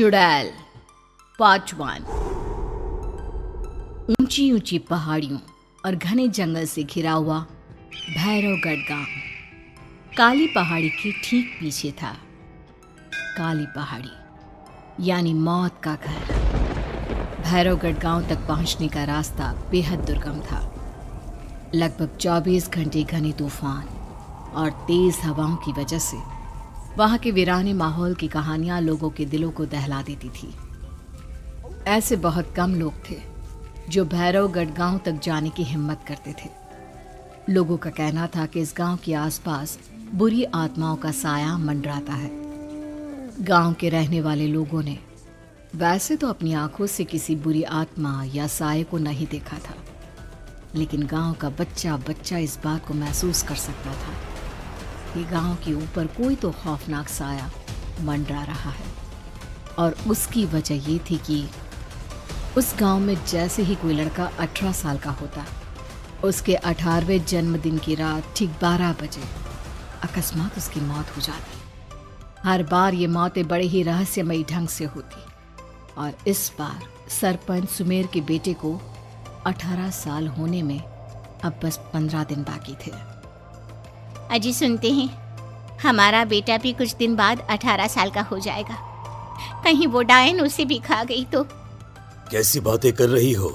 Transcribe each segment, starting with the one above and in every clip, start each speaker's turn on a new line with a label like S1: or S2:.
S1: चुड़ैल पार्ट 1। ऊंची ऊंची पहाड़ियों और घने जंगल से घिरा हुआ भैरवगढ़ गांव काली पहाड़ी के ठीक पीछे था। काली पहाड़ी यानी मौत का घर। भैरवगढ़ गांव तक पहुंचने का रास्ता बेहद दुर्गम था। लगभग 24 घंटे घने तूफान और तेज हवाओं की वजह से वहां के वीराने माहौल की कहानियां लोगों के दिलों को दहला देती थी। ऐसे बहुत कम लोग थे जो भैरवगढ़ गांव तक जाने की हिम्मत करते थे। लोगों का कहना था कि इस गांव के आसपास बुरी आत्माओं का साया मंडराता है। गांव के रहने वाले लोगों ने वैसे तो अपनी आंखों से किसी बुरी आत्मा या साये को नहीं देखा था, लेकिन गांव का बच्चा बच्चा इस बात को महसूस कर सकता था कि गांव के ऊपर कोई तो खौफनाक साया मंडरा रहा है। और उसकी वजह ये थी कि उस गांव में जैसे ही कोई लड़का 18 साल का होता, उसके 18वें जन्मदिन की रात ठीक 12 बजे अकस्मात उसकी मौत हो जाती। हर बार ये मौतें बड़े ही रहस्यमयी ढंग से होती और इस बार सरपंच सुमेर के बेटे को 18 साल होने में अब बस 15 दिन बाकी थे।
S2: अजी सुनते हैं, हमारा बेटा भी कुछ दिन बाद 18 साल का हो जाएगा। कहीं वो डायन उसे भी खा गई तो।
S3: कैसी बातें कर रही हो?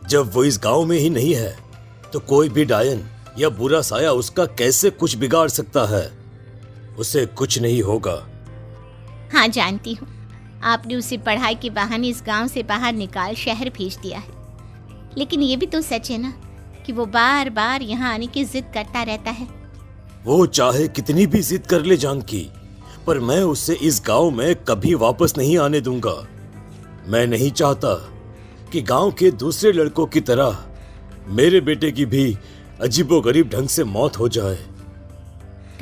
S3: जब वो इस गांव में ही नहीं है तो कोई भी डायन या बुरा साया उसका कैसे कुछ बिगाड़ सकता है? उसे कुछ नहीं होगा।
S2: हाँ जानती हूँ, आपने उसे पढ़ाई के बहाने इस गांव से बाहर निकाल शहर भेज दिया है, लेकिन ये भी तो सच है ना कि वो बार बार यहाँ आने की जिद करता रहता है।
S3: वो चाहे कितनी भी जिद कर ले जानकी, पर मैं उसे इस गांव में कभी वापस नहीं आने दूंगा। मैं नहीं चाहता कि गांव के दूसरे लड़कों की तरह मेरे बेटे की भी अजीबोगरीब ढंग से मौत हो जाए।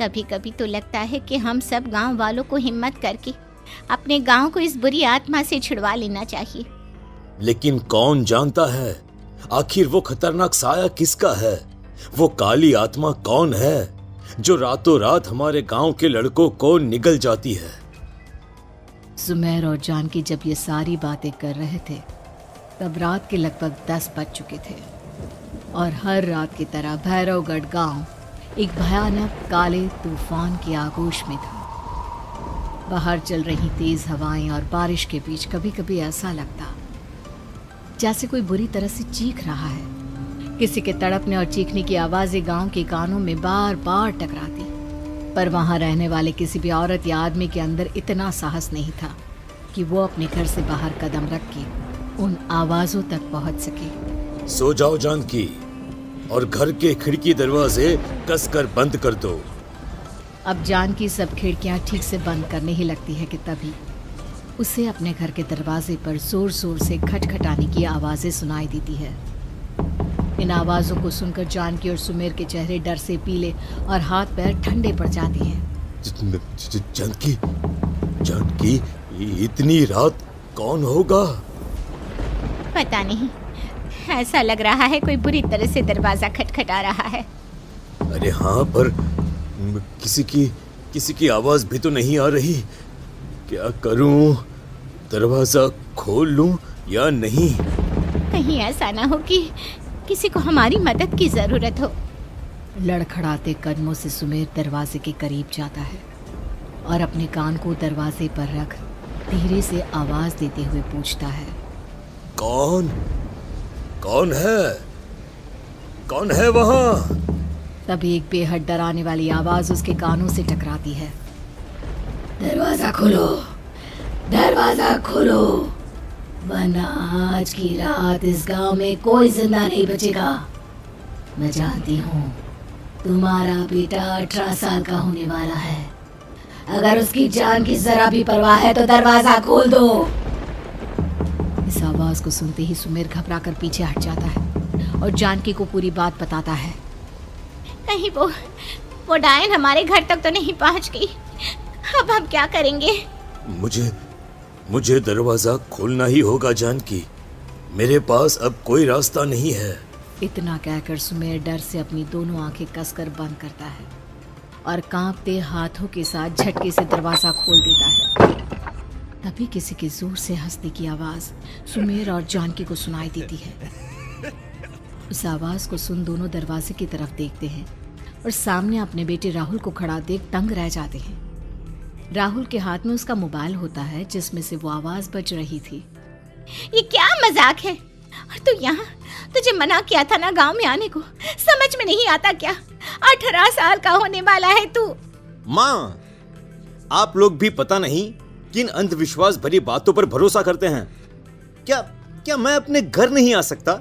S2: कभी कभी तो लगता है कि हम सब गांव वालों को हिम्मत करके अपने गांव को इस बुरी आत्मा से छुड़वा लेना चाहिए।
S3: लेकिन कौन जानता है आखिर वो खतरनाक साया किसका है? वो काली आत्मा कौन है जो रातों रात हमारे गांव के लड़कों को निगल जाती है?
S1: सुमेर और जानकी जब ये सारी बातें कर रहे थे तब रात के लगभग 10 बज चुके थे और हर रात की तरह भैरवगढ़ गांव एक भयानक काले तूफान की आगोश में था। बाहर चल रही तेज हवाएं और बारिश के बीच कभी कभी ऐसा लगता जैसे कोई बुरी तरह से चीख रहा है। किसी के तड़पने और चीखने की आवाजें गांव के कानों में बार बार टकराती, पर वहां रहने वाले किसी भी औरत या आदमी के अंदर इतना साहस नहीं था कि वो अपने घर से बाहर कदम रख के उन आवाजों तक पहुंच सके।
S3: सो जाओ जानकी और घर के खिड़की दरवाजे कसकर बंद कर दो।
S1: अब जानकी सब खिड़कियां ठीक से बंद करने ही लगती है कि तभी उसे अपने घर के दरवाजे पर जोर जोर से खटखटाने की आवाजें सुनाई देती है। इन आवाजों को सुनकर जानकी और सुमेर के चेहरे डर से पीले और हाथ पैर ठंडे पड़ जाते हैं।
S3: जानकी, जानकी, इतनी रात कौन होगा?
S2: पता नहीं, ऐसा लग रहा है कोई बुरी तरह से दरवाजा खटखटा रहा है।
S3: अरे हाँ, पर किसी की आवाज भी तो नहीं आ रही। क्या करूं? दरवाजा खोल लूं या नहीं?
S2: कहीं ऐसा ना हो कि किसी को हमारी मदद की जरूरत हो।
S1: लड़खड़ाते कदमों से सुमेर दरवाजे के करीब जाता है और अपने कान को दरवाजे पर रख धीरे से आवाज देते हुए पूछता है,
S3: कौन है? कौन है वहां?
S1: तभी एक बेहद डराने वाली आवाज उसके कानों से टकराती है। दरवाजा खोलो, दरवाजा खोलो, वरना आज की रात इस गांव में कोई जिंदा नहीं बचेगा। मैं जानती हूँ तुम्हारा बेटा 18 साल का होने वाला है। अगर उसकी जान की जरा भी परवाह है तो दरवाजा खोल दो। इस आवाज को सुनते ही सुमेर घबरा कर पीछे हट जाता है और जानकी को पूरी बात बताता है।
S2: कहीं वो डायन हमारे घर तक तो नहीं पहुंच गई? अब हम क्या करेंगे?
S3: मुझे दरवाजा खोलना ही होगा जानकी। मेरे पास अब कोई रास्ता नहीं है।
S1: इतना कहकर सुमेर डर से अपनी दोनों आंखें कसकर बंद करता है और कांपते हाथों के साथ झटके से दरवाजा खोल देता है। तभी किसी के जोर से हंसने की आवाज सुमेर और जानकी को सुनाई देती है। उस आवाज को सुन दोनों दरवाजे की तरफ देखते हैं और सामने अपने बेटे राहुल को खड़ा देख दंग रह जाते हैं। राहुल के हाथ में उसका मोबाइल होता है जिसमें से वो आवाज बज रही थी।
S2: ये क्या मजाक है? और तू यहाँ, तुझे मना किया था ना गांव में आने को, समझ में नहीं आता क्या? 18 साल का होने वाला है तू।
S3: माँ, आप लोग भी पता नहीं किन अंधविश्वास भरी बातों पर भरोसा करते हैं। क्या मैं अपने घर नहीं आ सकता?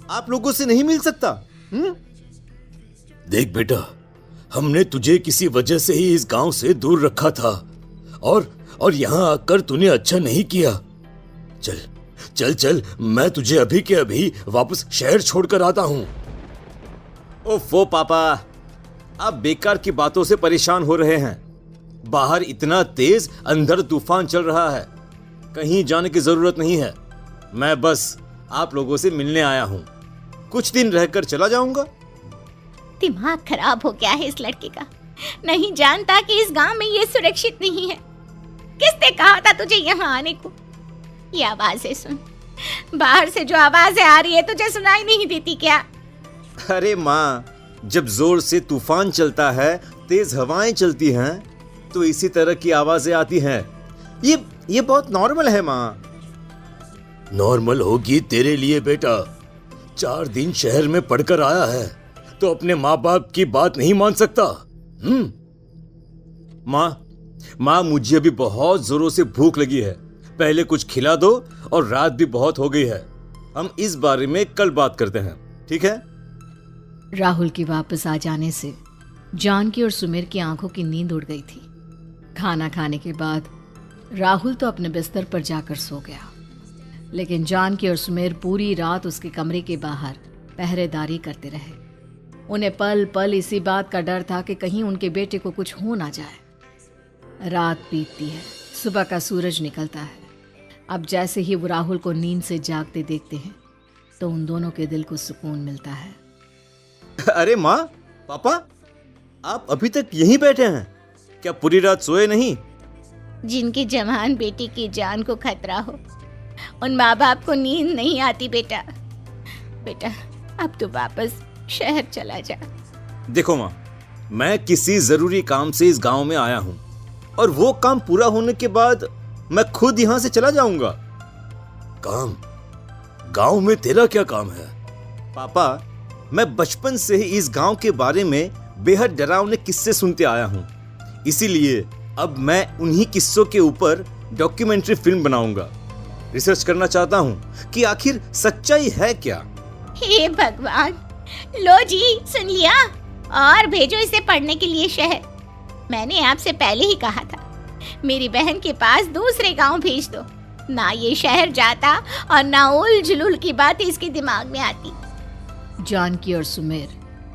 S3: आप लोगों से नहीं मिल सकता? देख बेटा, हमने तुझे किसी वजह से ही इस गांव से दूर रखा था और यहाँ आकर तूने अच्छा नहीं किया। चल, मैं तुझे अभी के अभी वापस शहर छोड़कर आता हूँ। ओफो पापा, आप बेकार की बातों से परेशान हो रहे हैं। बाहर इतना तेज अंधड़ तूफान चल रहा है, कहीं जाने की जरूरत नहीं है। मैं बस आप लोगों से मिलने आया हूँ, कुछ दिन रहकर चला जाऊंगा।
S2: दिमाग खराब हो गया है इस लड़के का, नहीं जानता कि इस गांव में ये सुरक्षित नहीं है। किसने कहा था तुझे यहाँ आने को? ये आवाजें सुन, बाहर से जो आवाजें आ रही है तुझे सुनाई नहीं देती क्या?
S3: अरे माँ, जब जोर से तूफान चलता है, तेज हवाएं चलती हैं, तो इसी तरह की आवाजें आती हैं। ये बहुत नॉर्मल है माँ। नॉर्मल होगी तेरे लिए बेटा। 4 दिन शहर में पढ़कर आया है तो अपने माँ बाप की बात नहीं मान सकता। माँ, मुझे अभी बहुत जोरों से भूख लगी है, पहले कुछ खिला दो, और रात भी बहुत हो गई है। हम इस बारे में कल बात करते हैं, ठीक है?
S1: राहुल के वापस आ जाने से जानकी और सुमेर की आंखों की नींद उड़ गई थी। खाना खाने के बाद राहुल तो अपने बिस्तर पर जाकर सो गया, लेकिन जानकी और सुमेर पूरी रात उसके कमरे के बाहर पहरेदारी करते रहे। उन्हें पल पल इसी बात का डर था कि कहीं उनके बेटे को कुछ हो ना जाए। रात बीतती है, सुबह का सूरज निकलता है। अब जैसे ही वो राहुल को नींद से जागते देखते हैं तो उन दोनों के दिल को सुकून मिलता है।
S3: अरे माँ, पापा, आप अभी तक यहीं बैठे हैं? क्या पूरी रात सोए नहीं?
S2: जिनकी जवान बेटी की जान को खतरा हो, उन माँ बाप को नींद नहीं आती बेटा। अब तो वापस शहर चला जा।
S3: देखो माँ, मैं किसी जरूरी काम से इस गांव में आया हूँ, और वो काम पूरा होने के बाद मैं खुद यहाँ से चला जाऊंगा। काम? गांव में तेरा क्या काम है? पापा, मैं बचपन से ही इस गांव के बारे में बेहद डरावने किस्से सुनते आया हूँ, इसीलिए अब मैं उन्हीं किस्सों के ऊपर डॉक्यूमेंट्री फिल्म बनाऊंगा। रिसर्च करना चाहता हूँ कि आखिर सच्चाई है क्या।
S2: हे भगवान, लो जी, सुन लिया, और भेजो इसे पढ़ने के लिए शहर। मैंने आपसे पहले ही कहा था, मेरी बहन के पास दूसरे गांव भेज दो। ना ये शहर जाता और ना उल जुलूल की बात इसके दिमाग में आती।
S1: जानकी और सुमेर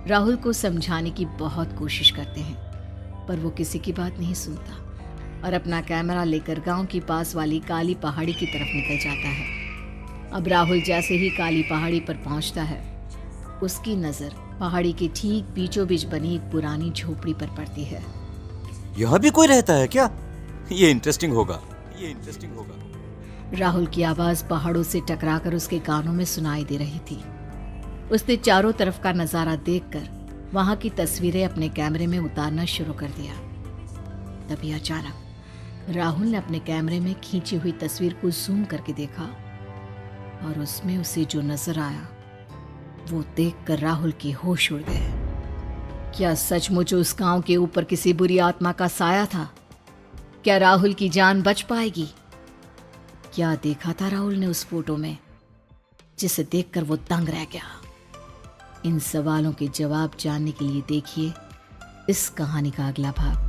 S1: राहुल को समझाने की बहुत कोशिश करते हैं, पर वो किसी की बात नहीं सुनता और अपना कैमरा लेकर गांव की पास वाली काली पहाड़ी की तरफ निकल जाता है। अब राहुल जैसे ही काली पहाड़ी पर पहुंचता है, उसकी नजर पहाड़ी के ठीक बीचों बीच बनी एक पुरानी झोपड़ी पर पड़ती है।
S3: यहाँ भी कोई रहता है क्या? ये इंटरेस्टिंग होगा।
S1: राहुल की आवाज पहाड़ों से टकराकर उसके कानों में सुनाई दे रही थी। उसने चारों तरफ का नजारा देखकर वहां की तस्वीरें अपने कैमरे में उतारना शुरू कर दिया। तभी अचानक राहुल ने अपने कैमरे में खींची हुई तस्वीर को जूम करके देखा, और उसमें उसे जो नजर आया वो देखकर राहुल के होश उड़ गए। क्या सचमुच उस गांव के ऊपर किसी बुरी आत्मा का साया था? क्या राहुल की जान बच पाएगी? क्या देखा था राहुल ने उस फोटो में जिसे देखकर वो दंग रह गया? इन सवालों के जवाब जानने के लिए देखिए इस कहानी का अगला भाग।